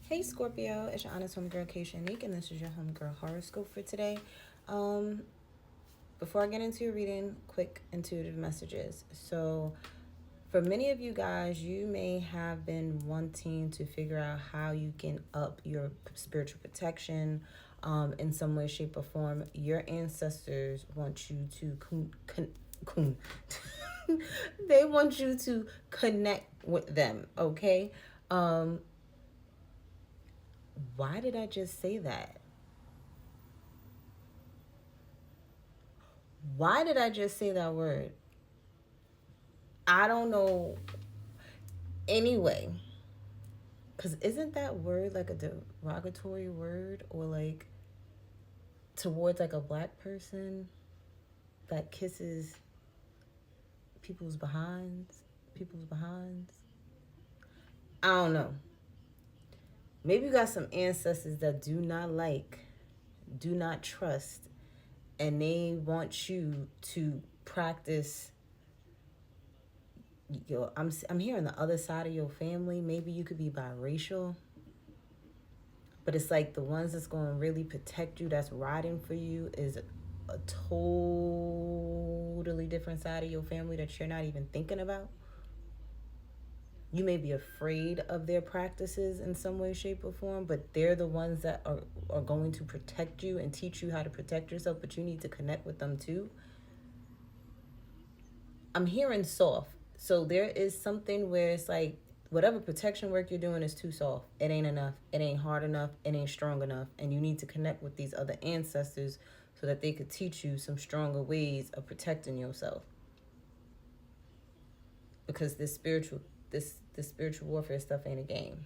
Hey Scorpio, it's your honest homegirl Keisha Unique, and this is your homegirl horoscope for today. Before I get into your reading, quick intuitive messages. So, for many of you guys, you may have been wanting to figure out how you can up your spiritual protection in some way, shape, or form. Your ancestors want you to they want you to connect with them, okay? Why did I just say that? Why did I just say that word? I don't know. Anyway, because isn't that word like a derogatory word or like towards like a black person that kisses people's behinds? People's behinds? I don't know. Maybe you got some ancestors that do not like, do not trust, and they want you to practice. I'm hearing the other side of your family. Maybe you could be biracial, but it's like the ones that's going to really protect you, that's riding for you, is a totally different side of your family that you're not even thinking about. You may be afraid of their practices in some way, shape, or form, but they're the ones that are going to protect you and teach you how to protect yourself, but you need to connect with them too. I'm hearing soft. So there is something where it's like whatever protection work you're doing is too soft. It ain't enough. It ain't hard enough. It ain't strong enough. And you need to connect with these other ancestors so that they could teach you some stronger ways of protecting yourself. Because this spiritual warfare stuff ain't a game.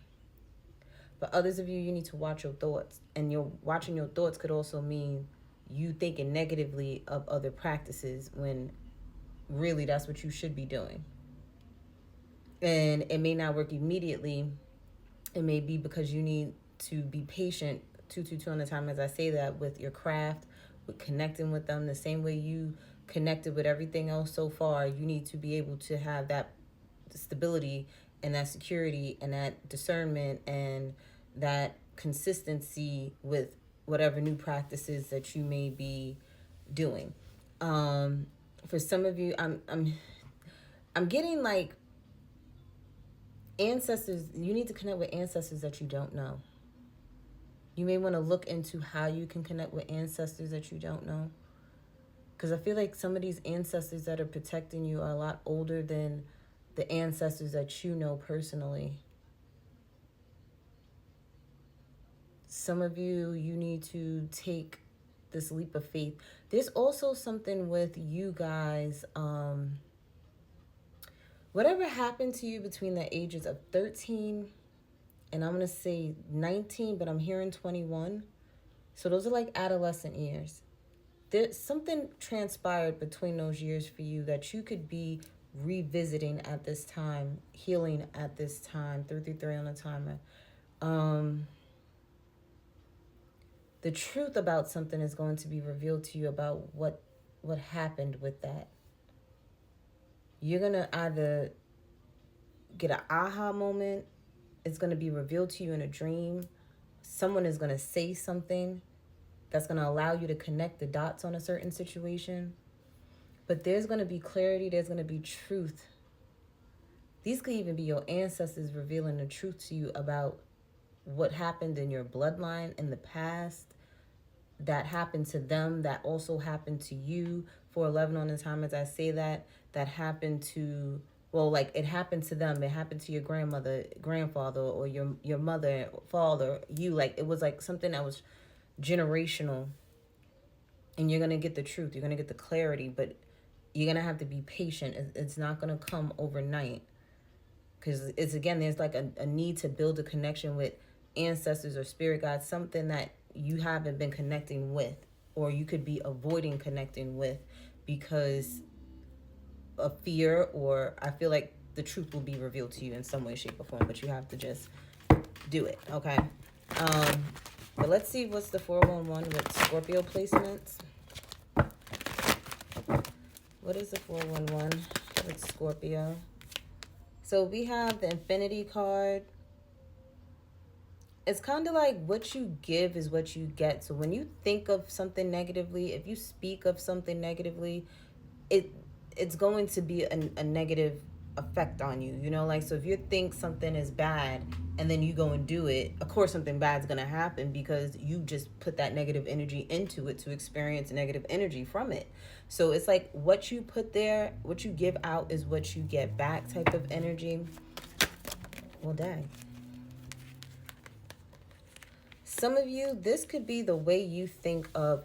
But others of you, you need to watch your thoughts. And watching your thoughts could also mean you thinking negatively of other practices when really that's what you should be doing. And it may not work immediately. It may be because you need to be patient 222 on the time as I say that with your craft, with connecting with them the same way you connected with everything else so far. You need to be able to have that stability and that security and that discernment and that consistency with whatever new practices that you may be doing. For some of you, I'm getting like ancestors. You need to connect with ancestors that you don't know. You may want to look into how you can connect with ancestors that you don't know, because I feel like some of these ancestors that are protecting you are a lot older than the ancestors that you know personally. Some of you, you need to take this leap of faith. There's also something with you guys. Whatever happened to you between the ages of 13 and I'm going to say 19, but I'm hearing 21. So those are like adolescent years. There's something transpired between those years for you that you could be revisiting at this time, healing at this time. 333 on the timer. The truth about something is going to be revealed to you about what happened with that. You're going to either get an aha moment. It's going to be revealed to you in a dream. Someone is going to say something that's going to allow you to connect the dots on a certain situation. But there's going to be clarity. There's going to be truth. These could even be your ancestors revealing the truth to you about what happened in your bloodline in the past, that happened to them, that also happened to you. 411 on the time as I say that happened to, well, like it happened to them. It happened to your grandmother, grandfather, or your mother, father, you. Like it was like something that was generational. And you're going to get the truth. You're going to get the clarity. But you're going to have to be patient. It's not going to come overnight. Because it's, again, there's like a need to build a connection with ancestors or spirit guides, something that you haven't been connecting with, or you could be avoiding connecting with because of fear, or I feel like the truth will be revealed to you in some way, shape, or form, but you have to just do it, okay? But let's see what's the 411 with Scorpio placements. What is the 411 with Scorpio? So we have the Infinity card. it's kind of like what you give is what you get. So when you think of something negatively, if you speak of something negatively, it it's going to be a negative effect on you, like, so if you think something is bad and then you go and do it, of course something bad's going to happen because you just put that negative energy into it to experience negative energy from it. So it's like what you put there, what you give out is what you get back type of energy. Well, dang. Some of you, this could be the way you think of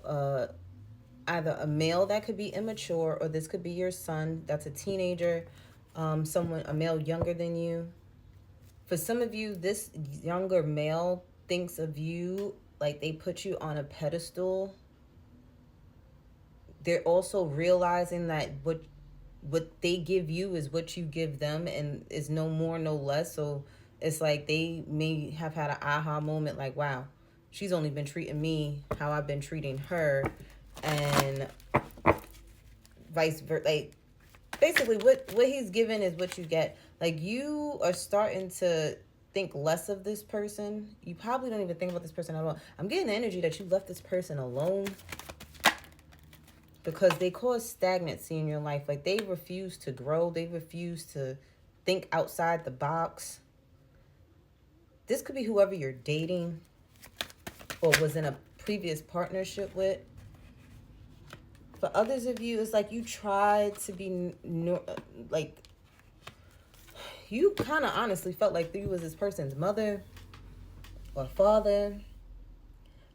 either a male that could be immature, or this could be your son that's a teenager, a male younger than you. For some of you, this younger male thinks of you like they put you on a pedestal. They're also realizing that what they give you is what you give them, and is no more, no less. So it's like they may have had an aha moment, like, wow, she's only been treating me how I've been treating her, and vice versa. Like, basically what he's given is what you get. Like, you are starting to think less of this person. You probably don't even think about this person at all. I'm getting the energy that you left this person alone because they cause stagnancy in your life. Like, they refuse to grow. They refuse to think outside the box. This could be whoever you're dating or was in a previous partnership with. For others of you, it's like you tried to be like, you kind of honestly felt like you was this person's mother or father.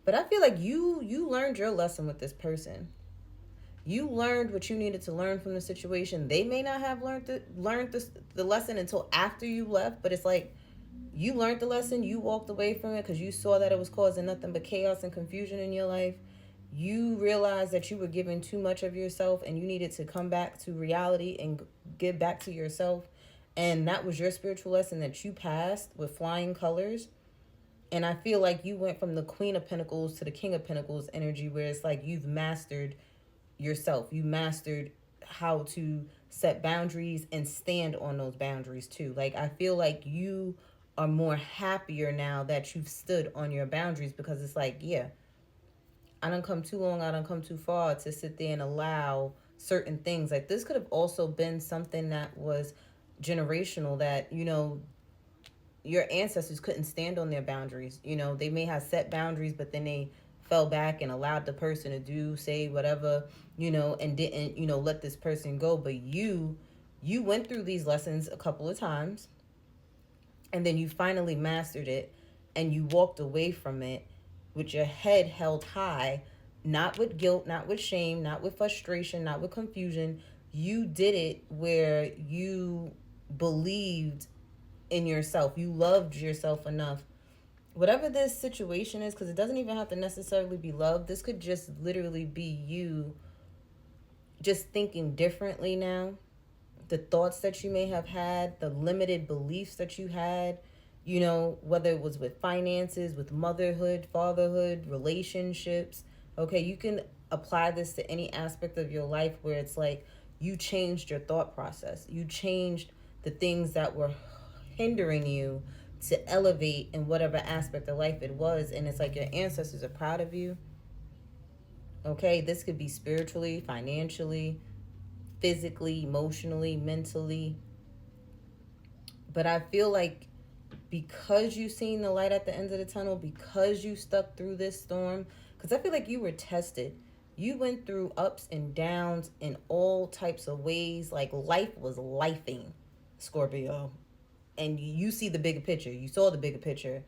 But I feel like you learned your lesson with this person. You learned what you needed to learn from the situation. They may not have learned the lesson until after you left, but it's like you learned the lesson. You walked away from it because you saw that it was causing nothing but chaos and confusion in your life. You realized that you were giving too much of yourself and you needed to come back to reality and give back to yourself. And that was your spiritual lesson that you passed with flying colors. And I feel like you went from the Queen of Pentacles to the King of Pentacles energy, where it's like you've mastered yourself. You mastered how to set boundaries and stand on those boundaries too. Like, I feel like you are more happier now that you've stood on your boundaries, because it's like, yeah, I done come too long, I done come too far to sit there and allow certain things. Like, this could have also been something that was generational, that, your ancestors couldn't stand on their boundaries. They may have set boundaries, but then they fell back and allowed the person to do, say, whatever, and didn't, let this person go. But you went through these lessons a couple of times, and then you finally mastered it, and you walked away from it with your head held high, not with guilt, not with shame, not with frustration, not with confusion. You did it where you believed in yourself. You loved yourself enough. Whatever this situation is, because it doesn't even have to necessarily be love. This could just literally be you just thinking differently now. The thoughts that you may have had, the limited beliefs that you had, whether it was with finances, with motherhood, fatherhood, relationships. Okay, you can apply this to any aspect of your life where it's like you changed your thought process. You changed the things that were hindering you to elevate in whatever aspect of life it was. And it's like your ancestors are proud of you. Okay, this could be spiritually, financially, physically, emotionally, mentally. But I feel like because you seen the light at the end of the tunnel, because you stuck through this storm, because I feel like you were tested. You went through ups and downs in all types of ways. Like, life was lifing, Scorpio. And you see the bigger picture. You saw the bigger picture,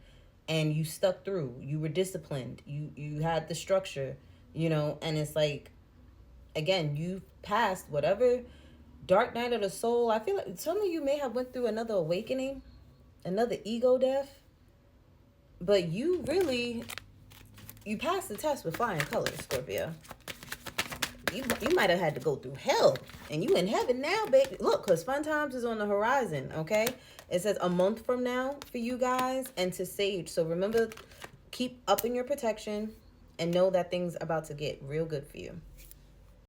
and you stuck through. You were disciplined. You had the structure, and it's like, again, you passed whatever dark night of the soul. I feel like some of you may have went through another awakening, another ego death, but you passed the test with flying colors, Scorpio. You might have had to go through hell, and you in heaven now, baby. Look, because fun times is on the horizon, okay? It says a month from now for you guys and to Sage. So remember, keep upping your protection and know that things about to get real good for you.